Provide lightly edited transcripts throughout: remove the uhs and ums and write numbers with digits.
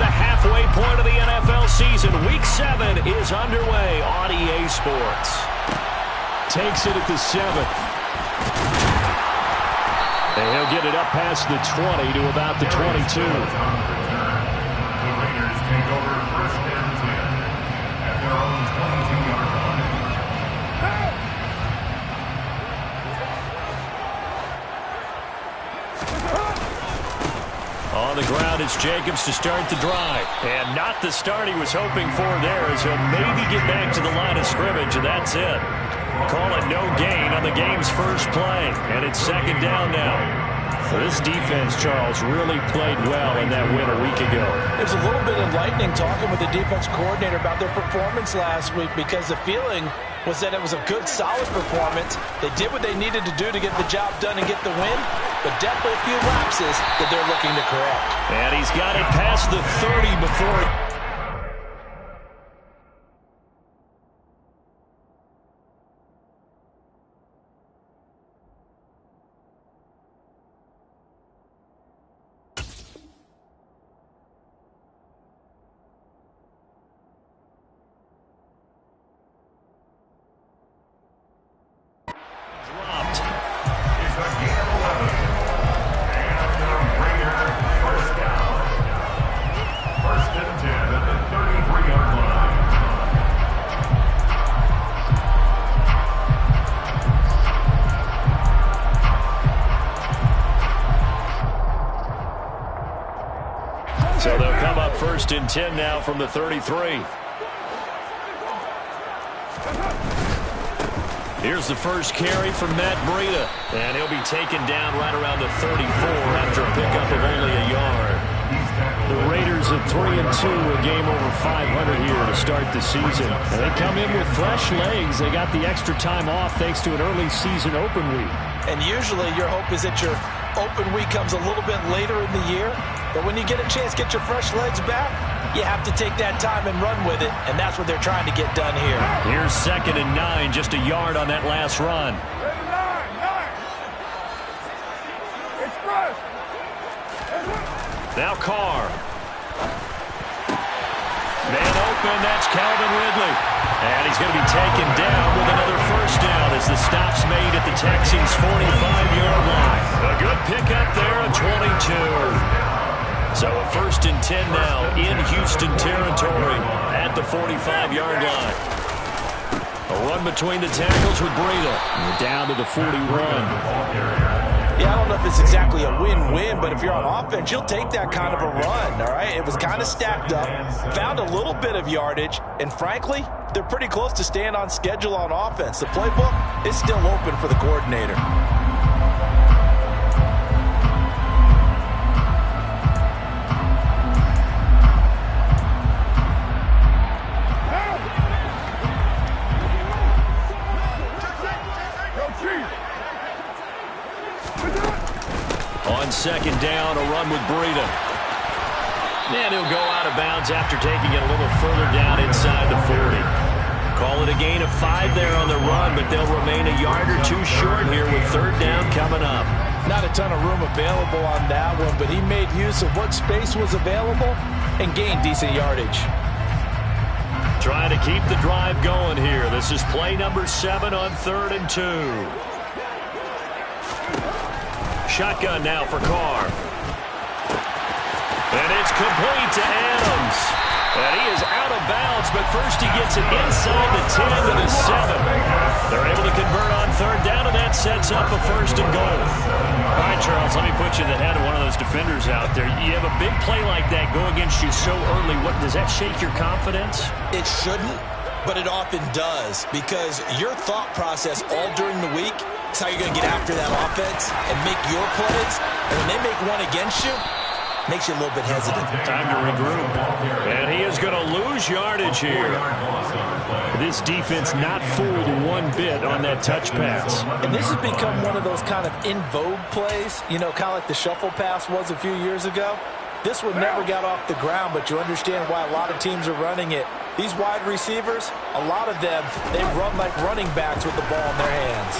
the halfway point of the NFL season. Week 7 is underway on EA Sports. Takes it at the 7. And he'll get it up past the 20 to about the 22. The Raiders take over first and 10 at their own 22-yard line. On the ground, it's Jacobs to start the drive. And not the start he was hoping for there, as he'll maybe get back to the line of scrimmage, and that's it. Call it no gain on the game's first play. And it's second down now. This defense, Charles, really played well in that win a week ago. It was a little bit enlightening talking with the defense coordinator about their performance last week, because the feeling was that it was a good, solid performance. They did what they needed to do to get the job done and get the win, but definitely a few lapses that they're looking to correct. And he's got it past the 30 before he... So they'll come up first and 10 now from the 33. Here's the first carry from Matt Breida. And he'll be taken down right around the 34 after a pickup of only a yard. The Raiders at 3-2, a game over 500 here to start the season. And they come in with fresh legs. They got the extra time off thanks to an early season open week. And usually your hope is that your open week comes a little bit later in the year. But when you get a chance to get your fresh legs back, you have to take that time and run with it. And that's what they're trying to get done here. Here's 2nd and 9, just a yard on that last run. Now Carr. Man open, that's Calvin Ridley. And he's going to be taken down with another first down as the stop's made at the Texans' 45-yard line. A good pickup there on 22. So a 1st and 10 now in Houston territory at the 45-yard line. A run between the tackles with Breida. We're down to the 41. Yeah, I don't know if it's exactly a win-win, but if you're on offense, you'll take that kind of a run, all right? It was kind of stacked up, found a little bit of yardage, and frankly, they're pretty close to staying on schedule on offense. The playbook is still open for the coordinator. On 2nd down, a run with Breida. And he'll go out of bounds after taking it a little further down inside the 40. Call it a gain of 5 there on the run, but they'll remain a yard or 2 short here with 3rd down coming up. Not a ton of room available on that one, but he made use of what space was available and gained decent yardage. Trying to keep the drive going here. This is play number 7 on 3rd and 2. Shotgun now for Carr. And it's complete to Adams. And he is out of bounds, but first he gets it inside the 10 to the 7. They're able to convert on 3rd down, and that sets up a 1st and goal. All right, Charles, let me put you in the head of one of those defenders out there. You have a big play like that go against you so early. What, does that shake your confidence? It shouldn't, but it often does, because your thought process all during the week is how you're going to get after that offense and make your plays. And when they make one against you, makes you a little bit hesitant. Time to regroup. And he is going to lose yardage here. This defense not fooled one bit on that touch pass. And this has become one of those kind of in vogue plays, you know, kind of like the shuffle pass was a few years ago. This one never got off the ground, but you understand why a lot of teams are running it. These wide receivers, a lot of them, they run like running backs with the ball in their hands.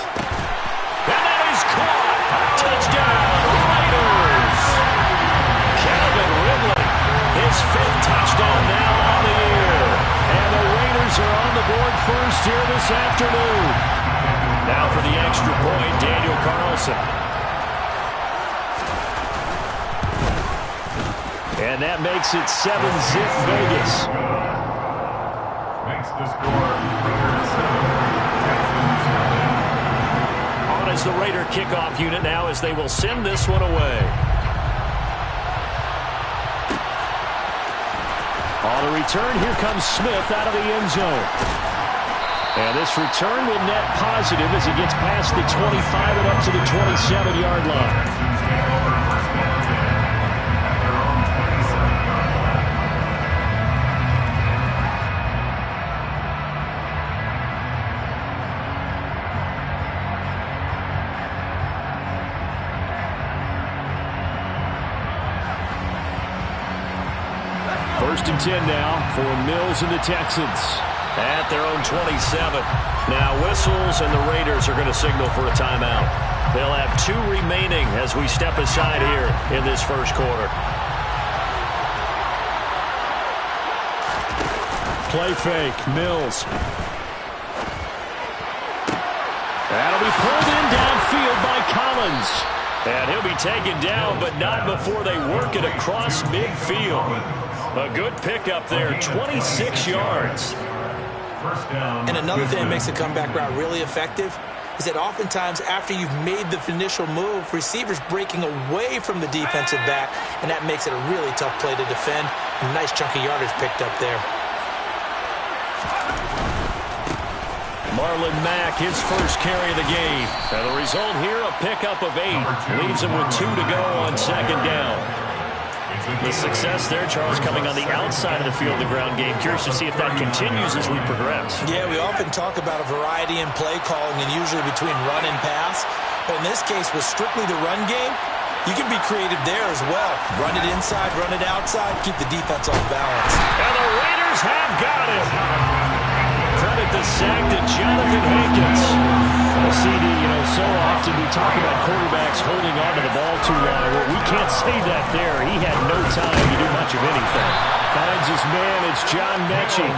And that is caught. Touchdown, Raiders. Calvin Ridley, his 5th here this afternoon. Now for the extra point, Daniel Carlson. And that makes it 7-zip Vegas. Makes the score Raiders 7, Texans 7. On as the Raider kickoff unit now as they will send this one away. On a return, here comes Smith out of the end zone. And this return will net positive as he gets past the 25 and up to the 27-yard line. Texans get over first down 10 at their own 27-yard line. First and 10 now for Mills and the Texans. At their own 27. Now whistles and the Raiders are going to signal for a timeout. They'll have 2 remaining as we step aside here in this first quarter. Play fake, Mills. That'll be pulled in downfield by Collins. And he'll be taken down, but not before they work it across midfield. A good pickup there, 26 yards. And another thing that makes the comeback route really effective is that oftentimes after you've made the initial move, receivers breaking away from the defensive back, and that makes it a really tough play to defend. A nice chunk of yardage picked up there. Marlon Mack, his first carry of the game. And the result here, a pickup of 8. Leaves him with 2 to go on second down. The success there, Charles, coming on the outside of the field, the ground game. Curious to see if that continues as we progress. Yeah, we often talk about a variety in play calling and usually between run and pass. But in this case, with strictly the run game, you can be creative there as well. Run it inside, run it outside, keep the defense off balance. And the Raiders have got it. Credit the sack to Jonathan Hankins. Well, CD, so often we talk about quarterbacks holding on to the ball too long. Well, we can't say that there. He had no time to do much of anything. Finds his man, it's John Mechie.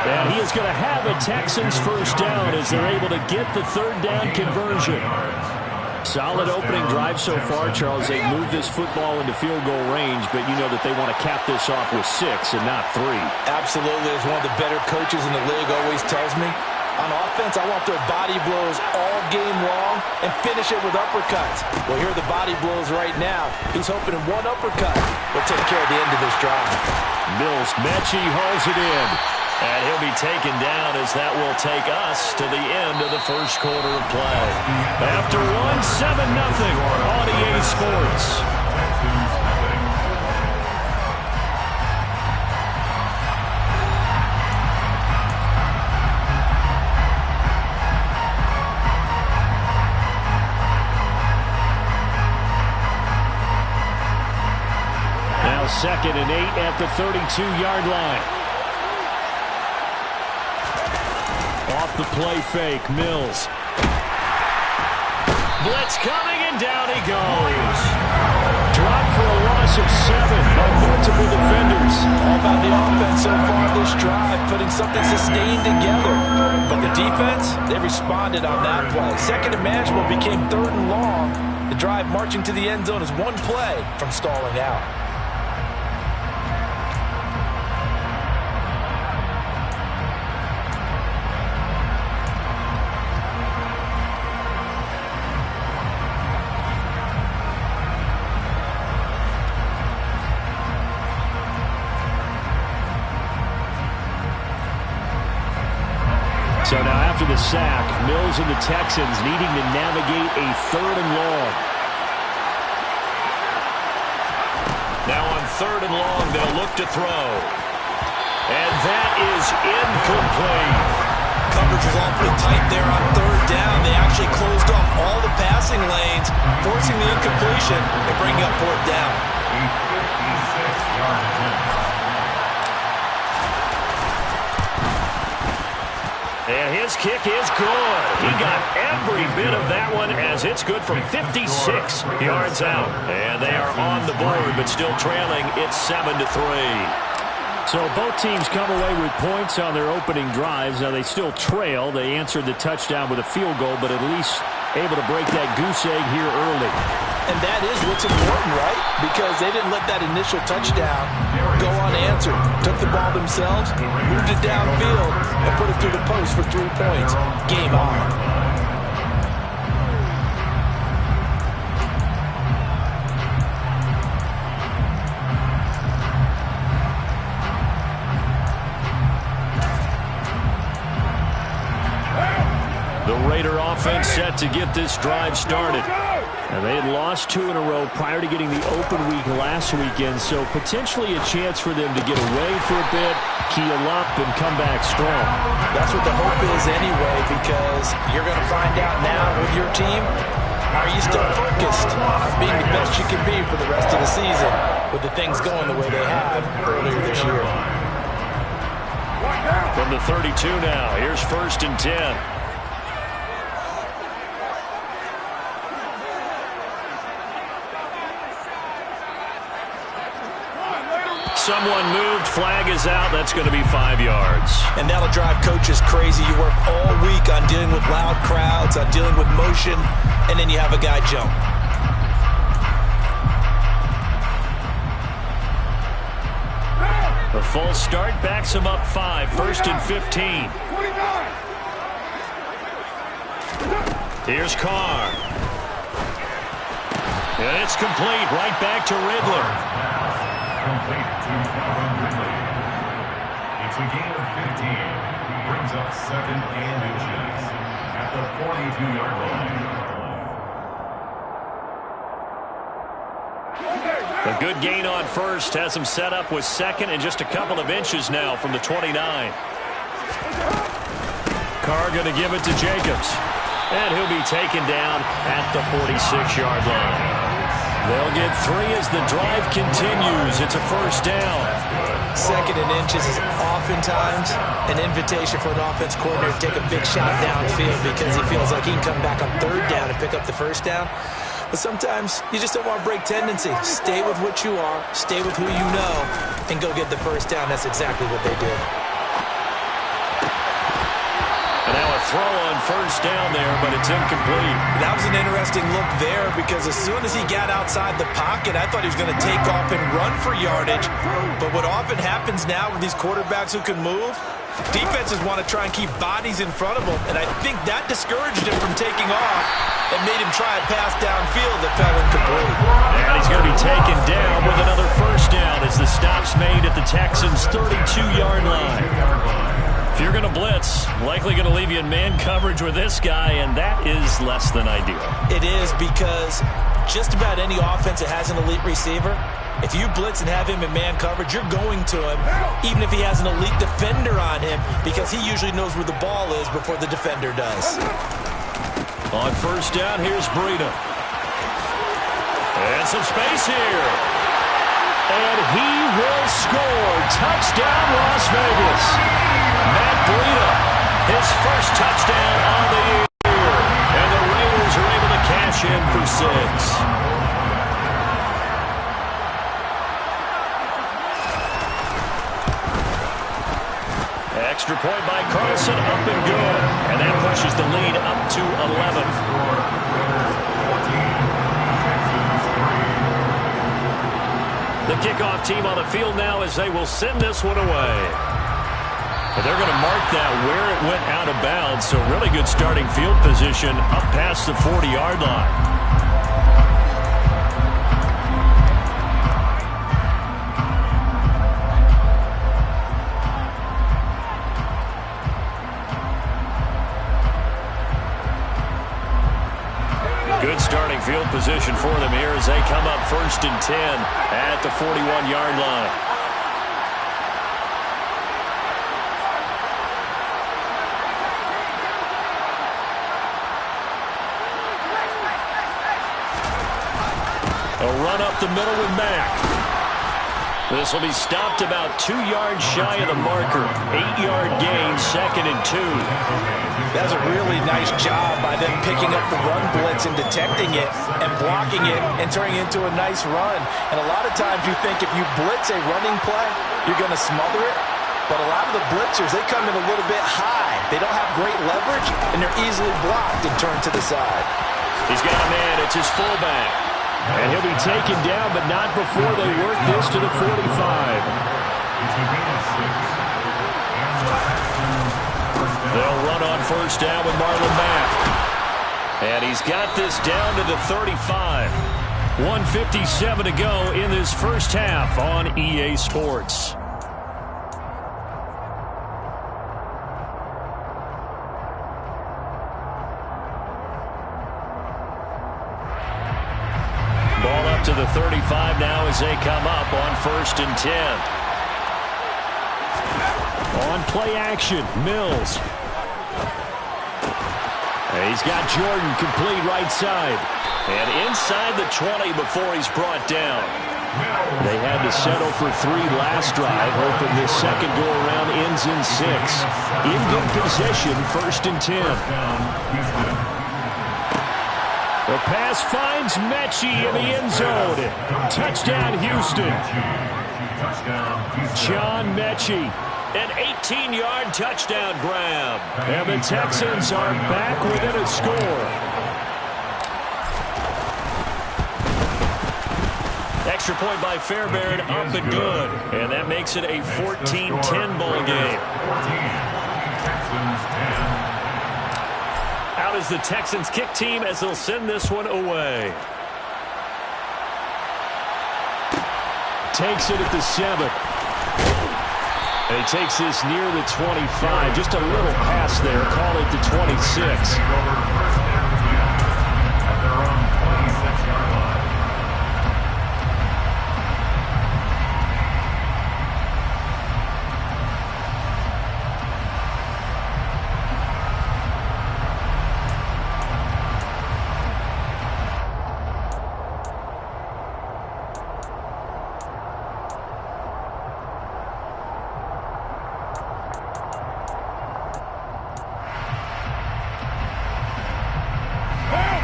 And he is going to have a Texans first down as they're able to get the third down conversion. Solid opening drive so far, Charles. They've moved this football into field goal range, but you know that they want to cap this off with 6 and not 3. Absolutely. As one of the better coaches in the league always tells me, on offense, I want their body blows all game long and finish it with uppercuts. Well, here are the body blows right now. He's hoping in one uppercut will take care of the end of this drive. Mills, Mechie hauls it in. And he'll be taken down as that will take us to the end of the first quarter of play. After 1-7-0 on EA Sports. Now 2nd and 8 at the 32-yard line. Off the play fake, Mills. Blitz coming, and down he goes. Dropped for a loss of 7 by multiple defenders. All about the offense so far this drive, putting something sustained together. But the defense, they responded on that play. Second and manageable became 3rd and long. The drive marching to the end zone is one play from stalling out. So now after the sack, Mills and the Texans needing to navigate a 3rd and long. Now on 3rd and long, they'll look to throw. And that is incomplete. Coverage was awfully tight there on 3rd down. They actually closed off all the passing lanes, forcing the incompletion and bringing up 4th down. 56-yard attempt. And his kick is good. He got every bit of that one as it's good from 56 yards out. And they are on the board, but still trailing. It's 7-3. So both teams come away with points on their opening drives. Now they still trail. They answered the touchdown with a field goal, but at least able to break that goose egg here early. And that is what's important, right? Because they didn't let that initial touchdown go unanswered. Took the ball themselves, moved it downfield, and put it through the post for 3 points. Game on. Raider offense set to get this drive started. And they had lost 2 in a row prior to getting the open week last weekend, so potentially a chance for them to get away for a bit, keel up, and come back strong. That's what the hope is anyway, because you're going to find out now with your team, are you still focused on being the best you can be for the rest of the season with the things going the way they have earlier this year. From the 32 now, here's 1st and 10. Someone moved, flag is out, that's going to be 5 yards. And that'll drive coaches crazy. You work all week on dealing with loud crowds, on dealing with motion, and then you have a guy jump. The false start backs him up 5, 1st and 15. Here's Carr. And it's complete, right back to Ridler. Complete to Calvin Ridley. It's a gain of 15. Brings up 2nd and inches at the 42-yard line. A good gain on 1st has him set up with 2nd and just a couple of inches now from the 29. Carr going to give it to Jacobs. And he'll be taken down at the 46-yard line. They'll get 3 as the drive continues. It's a 1st down. 2nd and inches is oftentimes an invitation for an offense coordinator to take a big shot downfield because he feels like he can come back on 3rd down and pick up the 1st down. But sometimes you just don't want to break tendency. Stay with what you are, stay with who you know, and go get the 1st down. That's exactly what they did. And now a throw on 1st down there, but it's incomplete. That was an interesting look there because as soon as he got outside the pocket, I thought he was going to take off and run for yardage. But what often happens now with these quarterbacks who can move, defenses want to try and keep bodies in front of them, and I think that discouraged him from taking off and made him try a pass downfield that fell incomplete. And he's going to be taken down with another 1st down as the stop's made at the Texans' 32-yard line. If you're going to blitz, likely going to leave you in man coverage with this guy, and that is less than ideal. It is because just about any offense that has an elite receiver, if you blitz and have him in man coverage, you're going to him, even if he has an elite defender on him, because he usually knows where the ball is before the defender does. On 1st down, here's Breida. And some space here. And he will score. Touchdown, Las Vegas. Matt Breida, his 1st touchdown on the year. And the Raiders are able to cash in for 6. Extra point by Carlson, up and good. And that pushes the lead up to 11. The kickoff team on the field now as they will send this one away. But they're going to mark that where it went out of bounds, so really good starting field position up past the 40-yard line. Good starting field position for them here as they come up 1st and 10 at the 41-yard line. A run up the middle with Mack. This will be stopped about 2 yards shy of the marker. 8-yard gain, 2nd and 2. That was a really nice job by them picking up the run blitz and detecting it and blocking it and turning it into a nice run. And a lot of times you think if you blitz a running play, you're going to smother it. But a lot of the blitzers, they come in a little bit high. They don't have great leverage, and they're easily blocked and turned to the side. He's got a man. It's his fullback. And he'll be taken down, but not before they work this to the 45. They'll run on first down with Marlon Mack. And he's got this down to the 35. 1:57 to go in this first half on EA Sports. Ball up to the 35 now as they come up on 1st and 10. On play action, Mills. He's got Jordan complete right side. And inside the 20 before he's brought down. They had to settle for 3 last drive, hoping this second go-around ends in 6. In good position, 1st and 10. The pass finds Mechie in the end zone. Touchdown, Houston. John Mechie. An 18-yard touchdown grab. And the Texans are back within a score. Extra point by Fairbairn, up and good. And that makes it a 14-10 ball game. Out is the Texans kick team as they'll send this one away. Takes it at the 7. And he takes this near the 25. Just a little pass there. Call it the 26.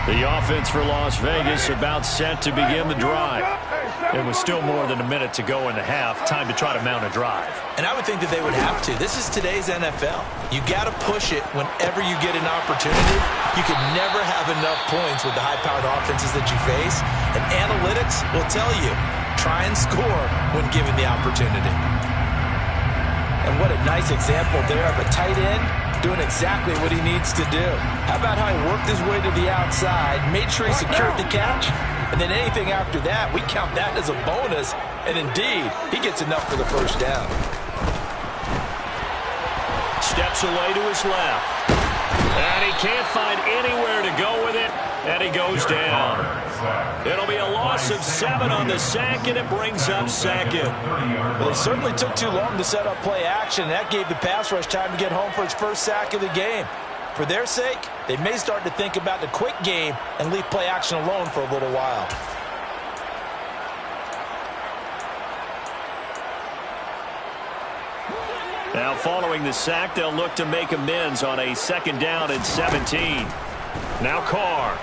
The offense for Las Vegas about set to begin the drive. It was still more than a minute to go in the half. Time to try to mount a drive. And I would think that they would have to. This is today's NFL. You got to push it whenever you get an opportunity. You can never have enough points with the high-powered offenses that you face. And analytics will tell you, try and score when given the opportunity. And what a nice example there of a tight end doing exactly what he needs to do. How about how he worked his way to the outside, made sure he secured the catch, and then anything after that, we count that as a bonus, and indeed, he gets enough for the first down. Steps away to his left. And he can't find anywhere to go with it, and he goes down. It'll be a loss of 7 on the sack, and it brings up 2nd. Well, it certainly took too long to set up play action. That gave the pass rush time to get home for its first sack of the game. For their sake, they may start to think about the quick game and leave play action alone for a little while. Now following the sack, they'll look to make amends on a 2nd down and 17. Now Carr.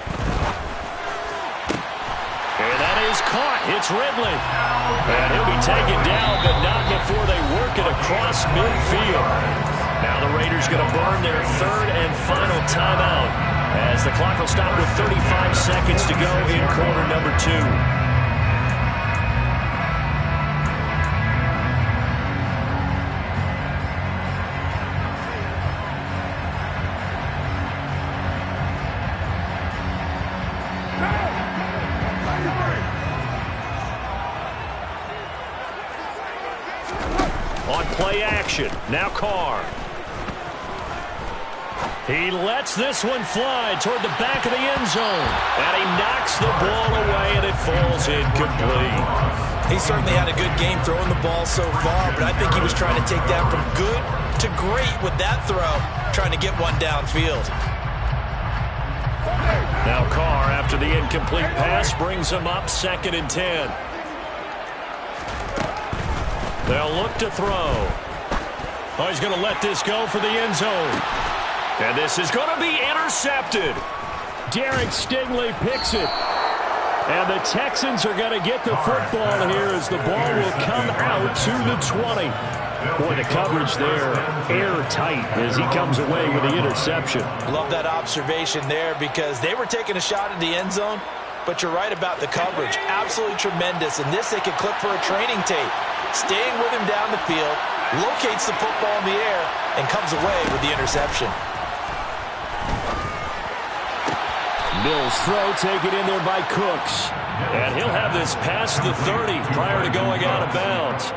And that is caught. It's Ridley. And he'll be taken down, but not before they work it across midfield. Now the Raiders going to burn their 3rd and final timeout as the clock will stop with 35 seconds to go in quarter number 2. On play action, now Carr. He lets this one fly toward the back of the end zone. And he knocks the ball away, and it falls incomplete. He certainly had a good game throwing the ball so far, but I think he was trying to take that from good to great with that throw, trying to get one downfield. Now Carr, after the incomplete pass, brings him up 2nd and 10. They'll look to throw. Oh, he's going to let this go for the end zone. And this is going to be intercepted. Derek Stingley picks it. And the Texans are going to get the football here as the ball will come out to the 20. Boy, the coverage there airtight as he comes away with the interception. Love that observation there because they were taking a shot at the end zone, but you're right about the coverage. Absolutely tremendous. And this they could clip for a training tape. Staying with him down the field, locates the football in the air, and comes away with the interception. Mills throw taken in there by Cooks. And he'll have this past the 30 prior to going out of bounds.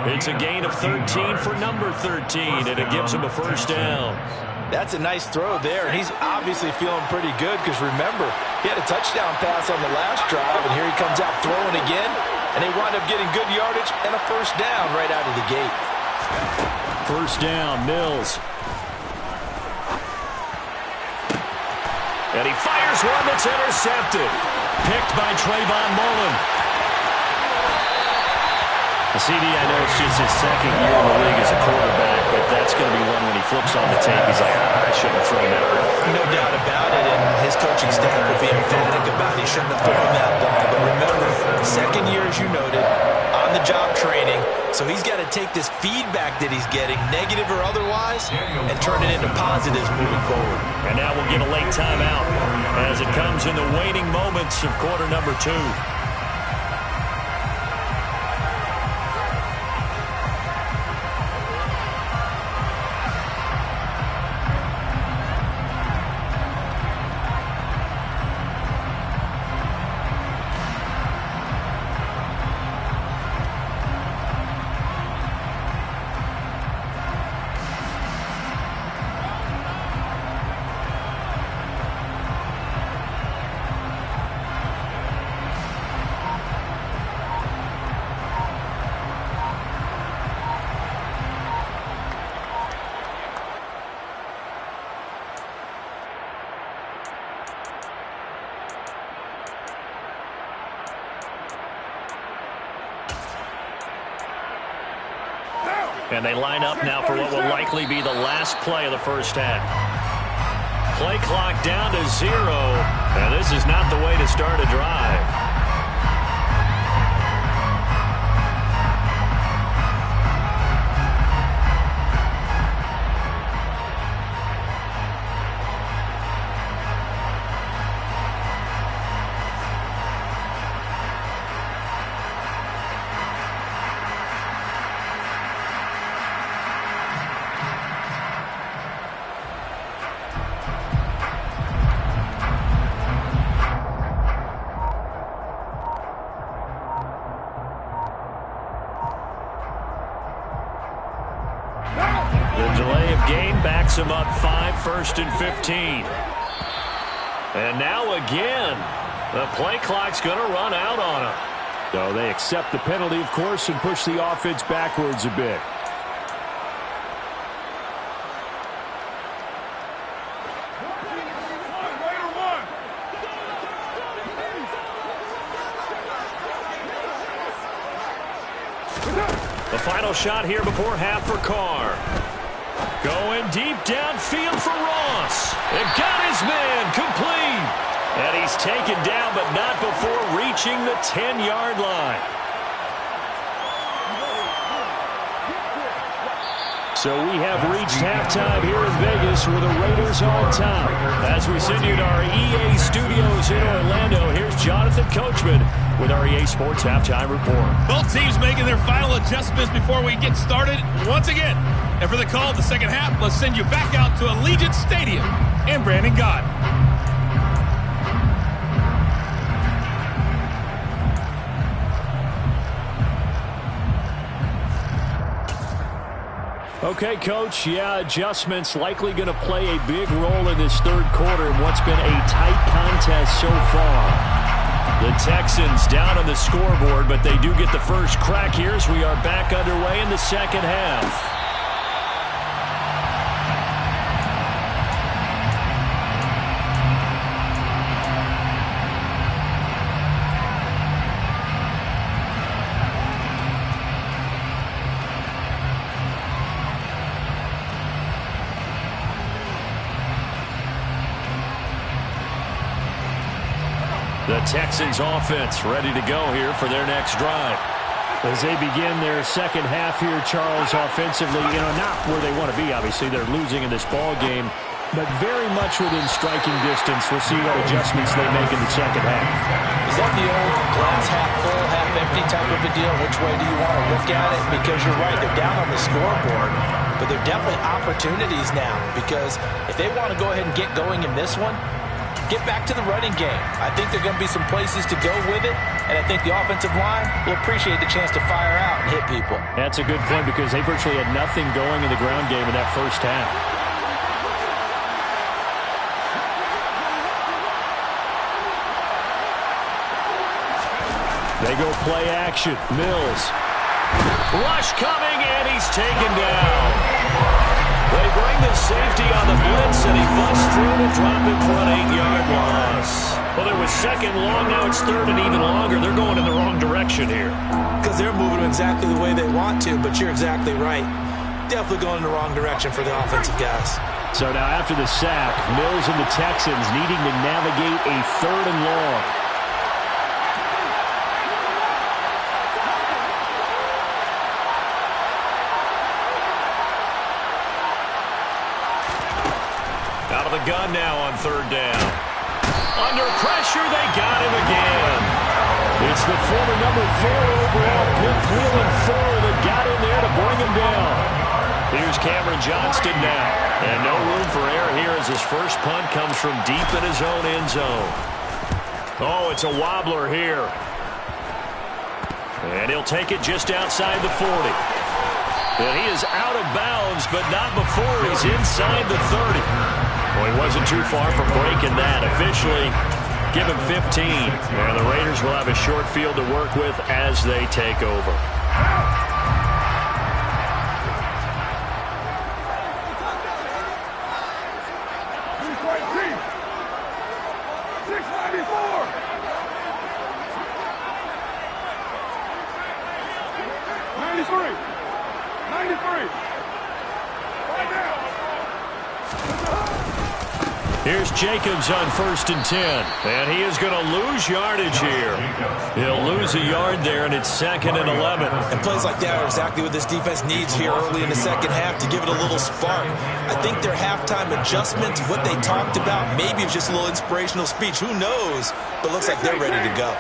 It's a gain of 13 for number 13, and it gives him a first down. That's a nice throw there, and he's obviously feeling pretty good because, remember, he had a touchdown pass on the last drive, and here he comes out throwing again, and they wind up getting good yardage and a first down right out of the gate. First down, Mills. And he fires one that's intercepted. Picked by Trayvon Mullen. CD, I know it's just his second year in the league as a quarterback, but that's going to be one when he flips on the tape. He's like, I shouldn't have thrown that ball. No doubt about it, and his coaching staff will be emphatic about he shouldn't have thrown that ball. But remember, second year, as you noted, on-the-job training, so he's got to take this feedback that he's getting, negative or otherwise, and turn it into positives moving forward. And now we'll get a late timeout as it comes in the waning moments of quarter number 2. And they line up now for what will likely be the last play of the first half. Play clock down to 0. And this is not the way to start a drive. Him up 5, 1st and 15. And now again, the play clock's going to run out on him. So they accept the penalty, of course, and push the offense backwards a bit. The final shot here before half for Carr. Going deep downfield for Ross. And got his man complete. And he's taken down, but not before reaching the 10-yard line. So we have reached halftime here in Vegas with the Raiders on top. As we send you to our EA studios in Orlando, here's Jonathan Coachman with our EA Sports Halftime Report. Both teams making their final adjustments before we get started once again. And for the call of the second half, let's send you back out to Allegiant Stadium and Brandon Gott. Okay, Coach, adjustments likely going to play a big role in this third quarter in what's been a tight contest so far. The Texans down on the scoreboard, but they do get the first crack here as we are back underway in the second half. The Texans offense ready to go here for their next drive. As they begin their second half here, Charles, offensively, not where they want to be, obviously. They're losing in this ball game, but very much within striking distance. We'll see what adjustments they make in the second half. Is that the old glass half full, half empty type of a deal? Which way do you want to look at it? Because you're right, they're down on the scoreboard, but they're definitely opportunities now, because if they want to go ahead and get going in this one, get back to the running game. I think there are going to be some places to go with it, and I think the offensive line will appreciate the chance to fire out and hit people. That's a good point, because they virtually had nothing going in the ground game in that first half. They go play action. Mills. Rush coming, and he's taken down. They bring the safety on the blitz, and he busts through to drop it for an 8-yard loss. Well, there was second long. Now it's third and even longer. They're going in the wrong direction here. Because they're moving them exactly the way they want to, but you're exactly right. Definitely going in the wrong direction for the offensive guys. So now after the sack, Mills and the Texans needing to navigate a third and long. Out of the gun now on third down. Under pressure, they got him again. It's the former number 4 overall pick, Cleveland Ford, that got in there to bring him down. Here's Cameron Johnston now. And no room for error here as his first punt comes from deep in his own end zone. Oh, it's a wobbler here. And he'll take it just outside the 40. And he is out of bounds, but not before he's inside the 30. Well, he wasn't too far from breaking that. Officially, give him 15. And the Raiders will have a short field to work with as they take over. Here's Jacobs on 1st and 10. And he is going to lose yardage here. He'll lose a yard there, and it's 2nd and 11. And plays like that are exactly what this defense needs here early in the second half to give it a little spark. I think their halftime adjustments, what they talked about, maybe it's just a little inspirational speech. Who knows? But it looks like they're ready to go.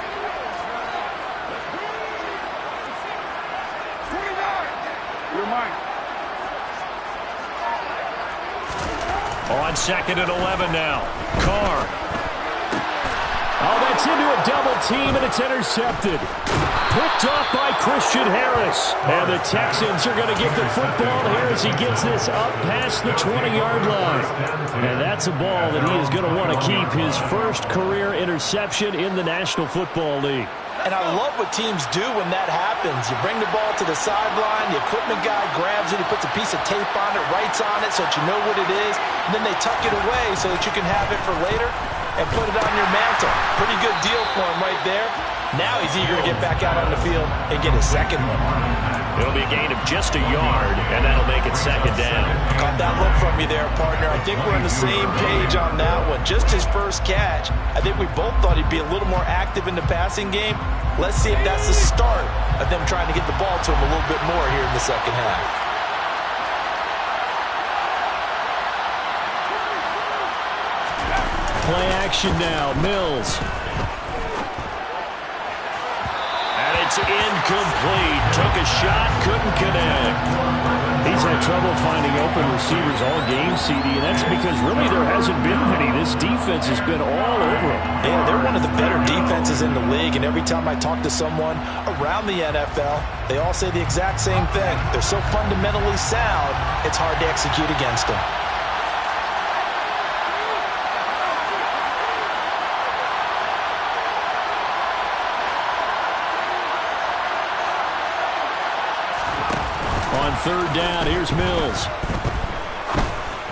On 2nd and 11 now. Carr. Oh, that's into a double team, and it's intercepted. Picked off by Christian Harris. And the Texans are going to get the football here as he gets this up past the 20-yard line. And that's a ball that he is going to want to keep, his first career interception in the National Football League. And I love what teams do when that happens. You bring the ball to the sideline, the equipment guy grabs it, he puts a piece of tape on it, writes on it so that you know what it is, and then they tuck it away so that you can have it for later and put it on your mantle. Pretty good deal for him right there. Now he's eager to get back out on the field and get his second one. It'll be a gain of just a yard, and that'll make it 2nd down. Caught that look from you there, partner. I think we're on the same page on that one. Just his first catch. I think we both thought he'd be a little more active in the passing game. Let's see if that's the start of them trying to get the ball to him a little bit more here in the second half. Play action now. Mills. It's incomplete. Took a shot, couldn't connect. He's had trouble finding open receivers all game, CD, and that's because really there hasn't been many. This defense has been all over him. Yeah, they're one of the better defenses in the league, and every time I talk to someone around the NFL, they all say the exact same thing. They're so fundamentally sound, it's hard to execute against them. On 3rd down, here's Mills.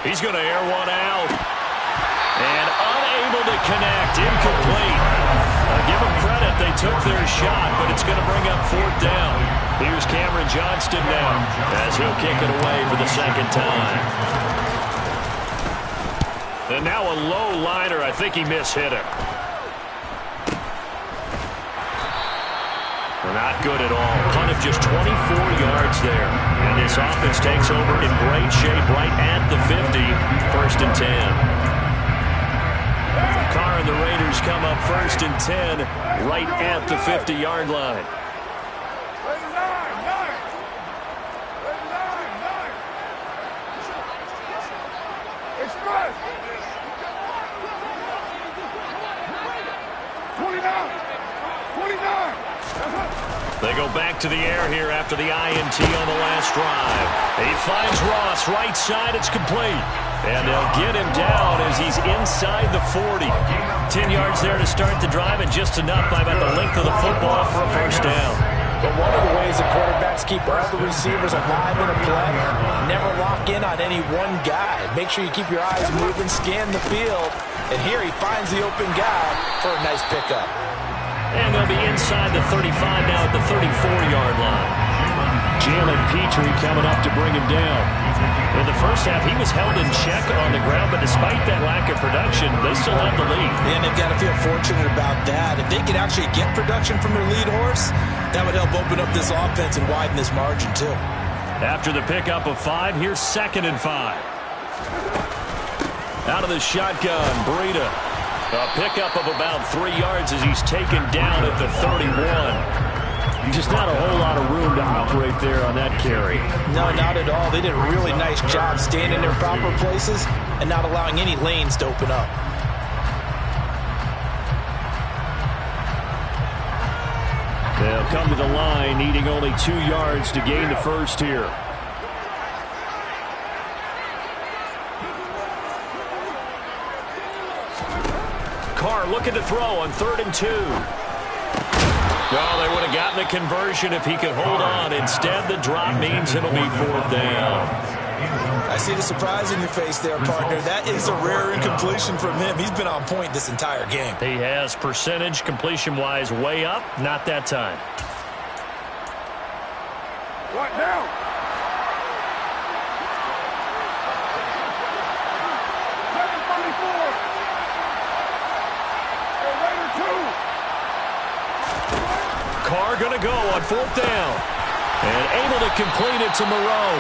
He's going to air one out. And unable to connect. Incomplete. Give them credit. They took their shot, but it's going to bring up 4th down. Here's Cameron Johnston now as he'll kick it away for the 2nd time. And now a low liner. I think he mishit it. Not good at all. Punt of just 24 yards there. And this offense takes over in great shape right at the 50. 1st and 10. Carr and the Raiders come up 1st and 10 right at the 50-yard line. They go back to the air here after the INT on the last drive. He finds Ross right side. It's complete. And they'll get him down as he's inside the 40. 10 yards there to start the drive, and just enough by about the length of the football for a 1st down. But one of the ways the quarterbacks keep all the receivers alive in a play, never lock in on any one guy. Make sure you keep your eyes moving, scan the field. And here he finds the open guy for a nice pickup. And they'll be inside the 35 now at the 34-yard line. Jalen Petrie coming up to bring him down. In the first half, he was held in check on the ground, but despite that lack of production, they still have the lead. And they've got to feel fortunate about that. If they could actually get production from their lead horse, that would help open up this offense and widen this margin, too. After the pickup of 5, here's 2nd and 5. Out of the shotgun, Breida. A pickup of about 3 yards as he's taken down at the 31. Just not a whole lot of room to operate there on that carry. No, not at all. They did a really nice job staying in their proper places and not allowing any lanes to open up. They'll come to the line, needing only 2 yards to gain the first here. Carr looking to throw on 3rd and 2. No, they would have gotten the conversion if he could hold on. Instead, the drop means it'll be 4th down. I see the surprise in your face there, partner. That is a rare incompletion from him. He's been on point this entire game. He has percentage completion-wise way up. Not that time. Right now. Carr going to go on 4th down. And able to complete it to Moreau.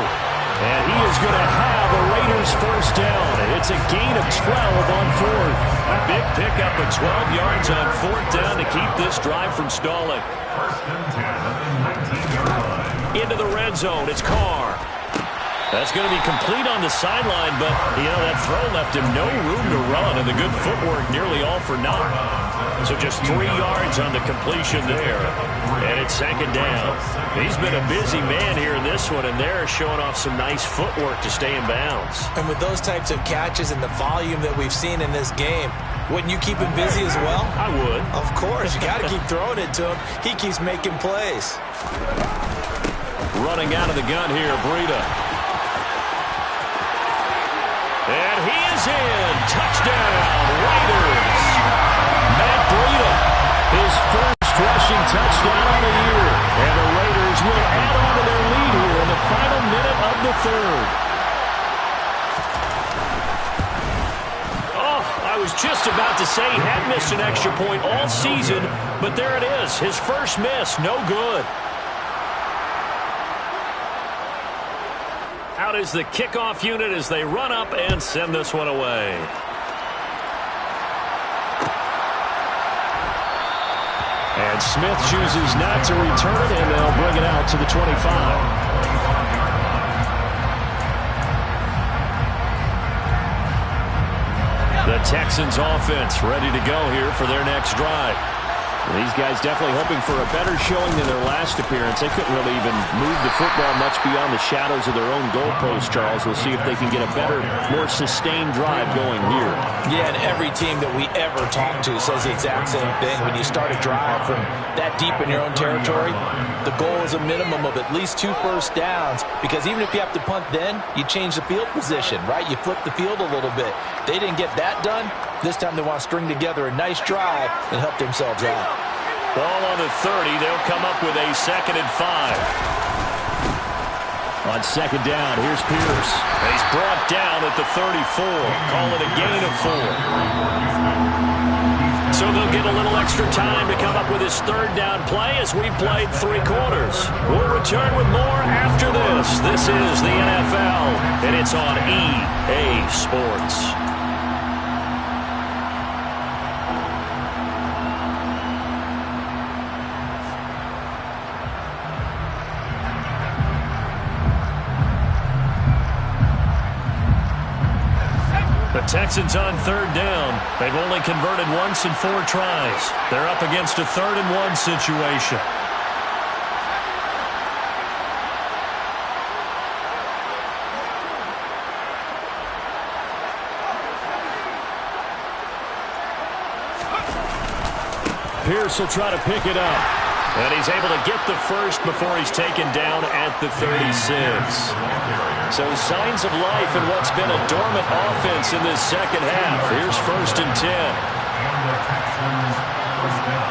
And he is going to have the Raiders' 1st down. It's a gain of 12 on 4th. A big pickup of 12 yards on 4th down to keep this drive from stalling. 1st and 10 at the 19-yard line. Into the red zone. It's Carr. That's going to be complete on the sideline, but, that throw left him no room to run, and the good footwork nearly all for naught. So just 3 yards on the completion there, and it's 2nd down. He's been a busy man here in this one, and they're showing off some nice footwork to stay in bounds. And with those types of catches and the volume that we've seen in this game, wouldn't you keep him busy as well? I would. Of course. You got to keep throwing it to him. He keeps making plays. Running out of the gun here, Breida. And he is in. Touchdown, Raiders. Matt Breida, his first rushing touchdown of the year. And the Raiders will add on to their lead here in the final minute of the 3rd. Oh, I was just about to say he had missed an extra point all season, but there it is. His first miss, no good. Out is the kickoff unit as they run up and send this one away. And Smith chooses not to return it, and they'll bring it out to the 25. The Texans offense ready to go here for their next drive. These guys definitely hoping for a better showing than their last appearance. They couldn't really even move the football much beyond the shadows of their own goalpost, Charles. We'll see if they can get a better, more sustained drive going here. Yeah, and every team that we ever talk to says the exact same thing. When you start a drive from that deep in your own territory, the goal is a minimum of at least 2 first downs, because even if you have to punt then, you change the field position, right? You flip the field a little bit. They didn't get that done. This time they want to string together a nice drive and help themselves out. Ball on the 30. They'll come up with a 2nd and 5. On 2nd down, here's Pierce. And he's brought down at the 34. Call it a gain of 4. So they'll get a little extra time to come up with his third down play as we've played 3 quarters. We'll return with more after this. This is the NFL, and it's on EA Sports. The Texans on 3rd down. They've only converted once in 4 tries. They're up against a 3rd and 1 situation. Pierce will try to pick it up. And he's able to get the first before he's taken down at the 36. So signs of life in what's been a dormant offense in this second half. Here's 1st and 10. And the Texans first down.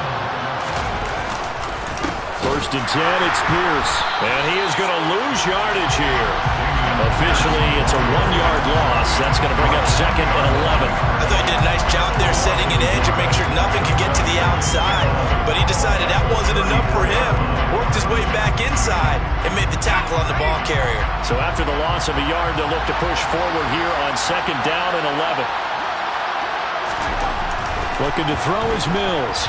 1st and 10, it's Pierce. And he is going to lose yardage here. Officially, it's a 1-yard loss. That's going to bring up 2nd and 11. I thought he did a nice job there setting an edge and make sure nothing could get to the outside. But he decided that wasn't enough for him. Worked his way back inside and made the tackle on the ball carrier. So after the loss of a yard, they'll look to push forward here on 2nd down and 11. Looking to throw is Mills.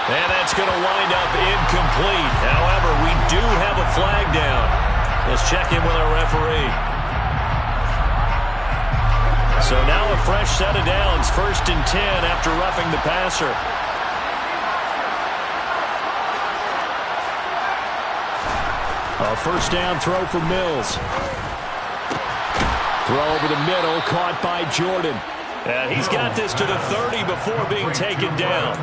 And that's going to wind up incomplete. However, we do have a flag down. Let's check in with our referee. So now a fresh set of downs. 1st and 10 after roughing the passer. A 1st down throw for Mills. Throw over the middle, caught by Jordan. And he's got this to the 30 before being taken down.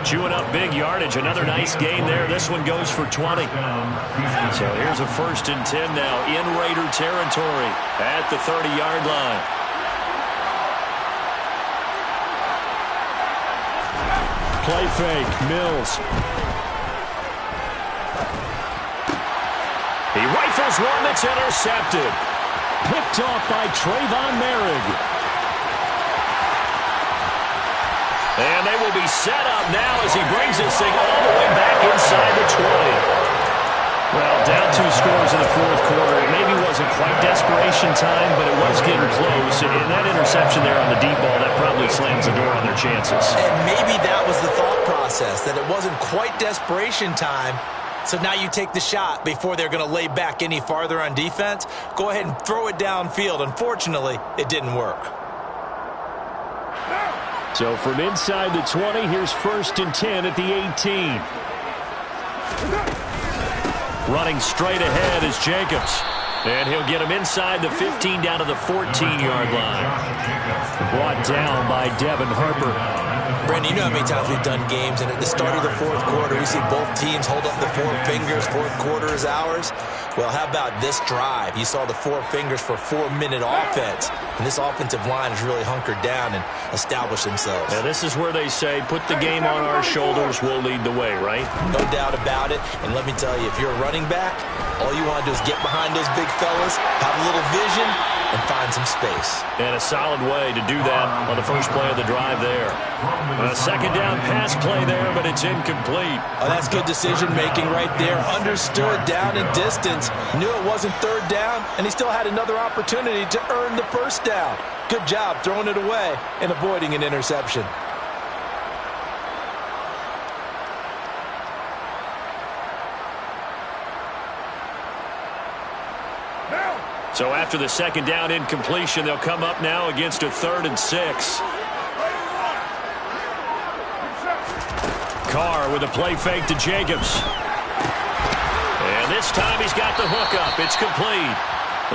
Chewing up big yardage. Another nice gain there. This one goes for 20. So here's a 1st and 10 now in Raider territory at the 30-yard line. Play fake, Mills. He rifles one that's intercepted. Picked off by Trayvon Merrick. And they will be set up now as he brings this thing all the way back inside the 20. Well, down 2 scores in the 4th quarter. It maybe wasn't quite desperation time, but it was getting close. And that interception there on the deep ball, that probably slams the door on their chances. And maybe that was the thought process, that it wasn't quite desperation time. So now you take the shot before they're going to lay back any farther on defense. Go ahead and throw it downfield. Unfortunately, it didn't work. So from inside the 20, here's 1st and 10 at the 18. Running straight ahead is Jacobs. And he'll get him inside the 15 down to the 14-yard line. Brought down by Devin Harper. Brandon, you know how many times we've done games, and at the start of the 4th quarter, we see both teams hold up the 4 fingers, 4th quarter is ours. Well, how about this drive? You saw the 4 fingers for 4-minute offense, and this offensive line has really hunkered down and established themselves. Now, this is where they say, put the game on our shoulders, we'll lead the way, right? No doubt about it, and let me tell you, if you're a running back, all you want to do is get behind those big fellas, have a little vision, and find some space. And a solid way to do that on the first play of the drive there. A 2nd down pass play there, but it's incomplete. Oh, that's good decision-making right there. Understood down and distance. Knew it wasn't 3rd down, and he still had another opportunity to earn the 1st down. Good job throwing it away and avoiding an interception. So after the 2nd down incompletion, they'll come up now against a 3rd and 6. Carr with a play fake to Jacobs. And this time he's got the hook up. It's complete.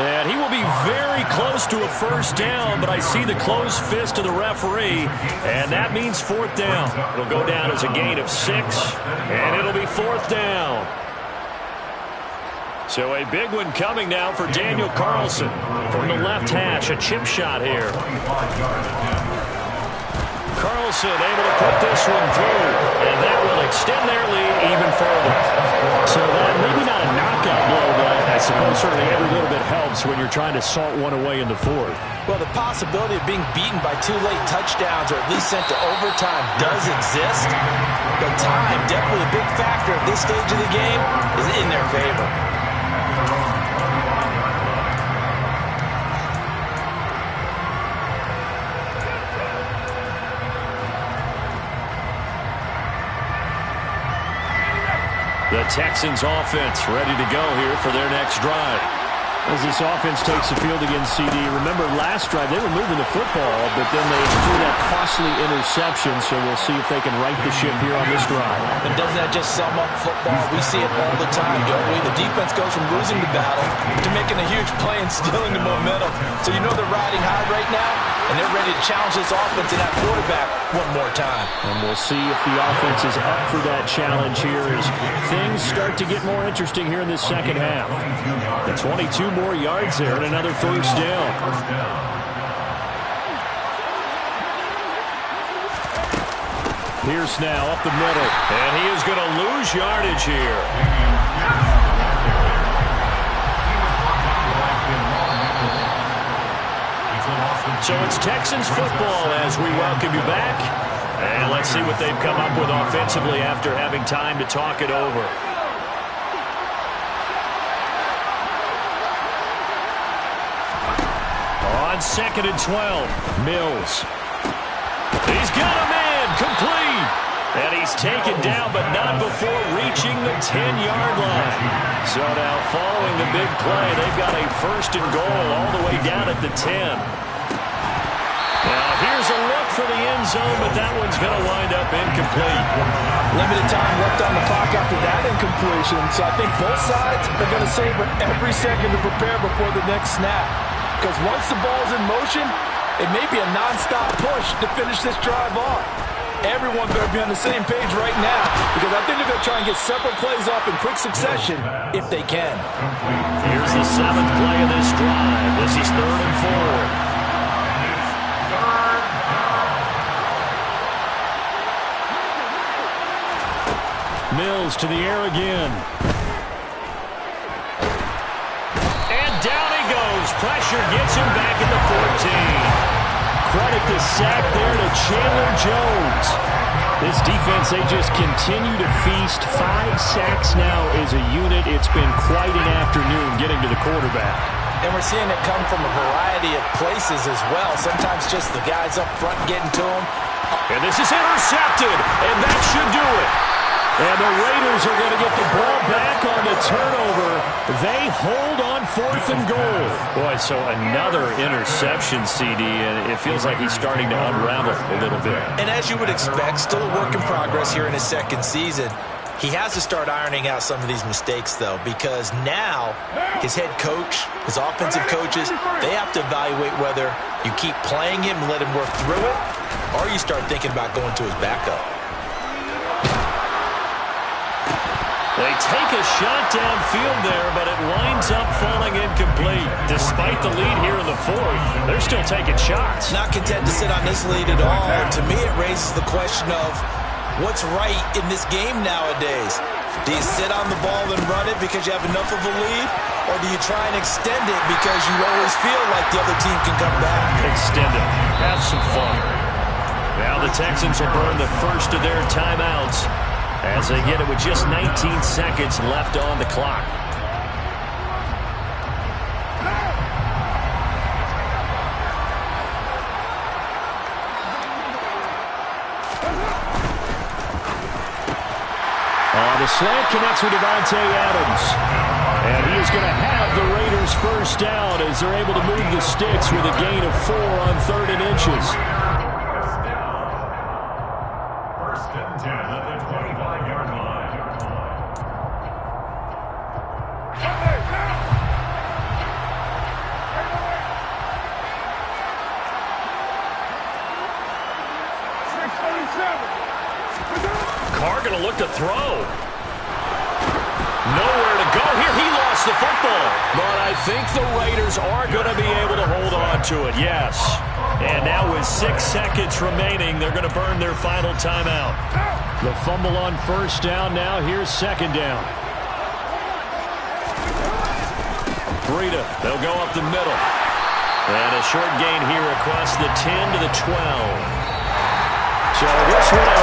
And he will be very close to a 1st down, but I see the closed fist of the referee, and that means 4th down. It'll go down as a gain of 6, and it'll be 4th down. So a big one coming now for Daniel Carlson from the left hash. A chip shot here. Carlson able to put this one through, and that will extend their lead even further. So that maybe not a knockout blow, but I I suppose certainly every little bit helps when you're trying to salt one away in the fourth. Well, the possibility of being beaten by 2 late touchdowns or at least sent to overtime does exist. But time, definitely a big factor at this stage of the game, is in their favor. The Texans offense ready to go here for their next drive. As this offense takes the field against CD, remember last drive they were moving the football, but then they threw that costly interception, so we'll see if they can right the ship here on this drive. And doesn't that just sum up football? We see it all the time, don't we? The defense goes from losing the battle to making a huge play and stealing the momentum. So you know they're riding high right now, and they're ready to challenge this offense and that quarterback one more time. And we'll see if the offense is up for that challenge here as things start to get more interesting here in this second half. The 22 more yards there and another first down. Pierce now up the middle. And he is going to lose yardage here. So it's Texans football as we welcome you back. And let's see what they've come up with offensively after having time to talk it over. On 2nd and 12, Mills. He's got him in, complete. And he's taken down, but not before reaching the 10-yard line. So now following the big play, they've got a 1st and goal all the way down at the 10. Now here's a look for the end zone, but that one's going to wind up incomplete. Limited time left on the clock after that incompletion, so I think both sides are going to savor every second to prepare before the next snap. Because once the ball's in motion, it may be a non-stop push to finish this drive off. Everyone better be on the same page right now, because I think they're going to try and get several plays off in quick succession if they can. Here's the 7th play of this drive. This is 3rd and 4. Mills to the air again. And down he goes. Pressure gets him back at the 14. Credit the sack there to Chandler Jones. This defense, they just continue to feast. 5 sacks now as a unit. It's been quite an afternoon getting to the quarterback. And we're seeing it come from a variety of places as well. Sometimes just the guys up front getting to him. And this is intercepted, and that should do it. And the Raiders are going to get the ball back on the turnover. They hold on 4th and goal. Boy, so another interception, CD, and it feels like he's starting to unravel a little bit. And as you would expect, still a work in progress here in his 2nd season. He has to start ironing out some of these mistakes, though, because now his head coach, his offensive coaches, they have to evaluate whether you keep playing him and let him work through it, or you start thinking about going to his backup. They take a shot downfield there, but it winds up falling incomplete. Despite the lead here in the 4th, they're still taking shots. Not content to sit on this lead at all. To me, it raises the question of what's right in this game nowadays. Do you sit on the ball and run it because you have enough of a lead? Or do you try and extend it because you always feel like the other team can come back? Extend it. Have some fun. Now the Texans will burn the first of their timeouts as they get it with just 19 seconds left on the clock. The slant connects with Devontae Adams. And he is going to have the Raiders first down as they're able to move the sticks with a gain of 4 on 3rd and inches. First and 10 at the 25-yard line. Carr going to look to throw. Nowhere to go here. He lost the football. But I think the Raiders are going to be able to hold on to it, yes. And now with 6 seconds remaining, they're going to burn their final timeout. The fumble on first down now. Here's second down. Breida. They'll go up the middle. And a short gain here across the 10 to the 12. So this one a